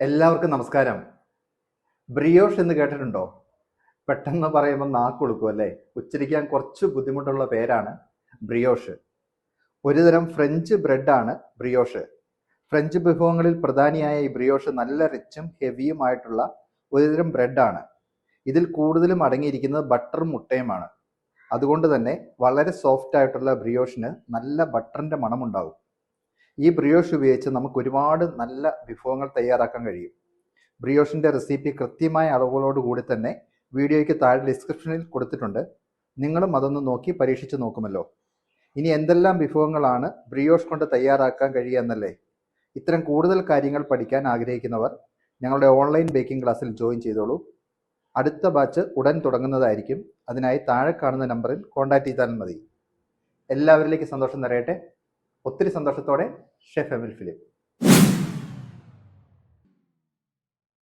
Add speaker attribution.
Speaker 1: എല്ലാവർക്കും നമസ്കാരം. ബ്രിയോഷ് എന്ന് കേട്ടിട്ടുണ്ടോ? പെട്ടെന്ന് പറയുമ്പോൾ നാക്കൊടുക്കും അല്ലേ? ഉച്ചരിക്കാൻ കുറച്ച് ബുദ്ധിമുട്ടുള്ള പേരാണ് ബ്രിയോഷ്. ഒരുതരം ഫ്രഞ്ച് ബ്രെഡാണ് ബ്രിയോഷ്. ഫ്രഞ്ച് വിഭവങ്ങളിൽ പ്രധാനിയായ ഈ ബ്രിയോഷ് നല്ല റിച്ചും ഹെവിയുമായിട്ടുള്ള ഒരുതരം ബ്രെഡാണ്. ഇതിൽ കൂടുതലും അടങ്ങിയിരിക്കുന്നത് ബട്ടറും മുട്ടയുമാണ്. അതുകൊണ്ട് തന്നെ വളരെ സോഫ്റ്റ് ആയിട്ടുള്ള ബ്രിയോഷിന് നല്ല ബട്ടറിൻ്റെ മണമുണ്ടാകും. ഈ ബ്രിയോഷ് ഉപയോഗിച്ച് നമുക്ക് ഒരുപാട് നല്ല വിഭവങ്ങൾ തയ്യാറാക്കാൻ കഴിയും. ബ്രിയോഷിൻ്റെ റെസിപ്പി കൃത്യമായ അളവുകളോട് കൂടി തന്നെ വീഡിയോയ്ക്ക് താഴെ ഡിസ്ക്രിപ്ഷനിൽ കൊടുത്തിട്ടുണ്ട്. നിങ്ങളും അതൊന്ന് നോക്കി പരീക്ഷിച്ച് നോക്കുമല്ലോ. ഇനി എന്തെല്ലാം വിഭവങ്ങളാണ് ബ്രിയോഷ് കൊണ്ട് തയ്യാറാക്കാൻ കഴിയുക എന്നല്ലേ? ഇത്തരം കൂടുതൽ കാര്യങ്ങൾ പഠിക്കാൻ ആഗ്രഹിക്കുന്നവർ ഞങ്ങളുടെ ഓൺലൈൻ ബേക്കിംഗ് ക്ലാസ്സിൽ ജോയിൻ ചെയ്തോളൂ. അടുത്ത ബാച്ച് ഉടൻ തുടങ്ങുന്നതായിരിക്കും. അതിനായി താഴെ കാണുന്ന നമ്പറിൽ കോൺടാക്ട് ചെയ്താൽ മതി. എല്ലാവരിലേക്ക് സന്തോഷം നിറയട്ടെ. ഒത്തിരി സന്തോഷത്തോടെ, ഷെഫ് എമിൽ ഫിലിപ്പ്.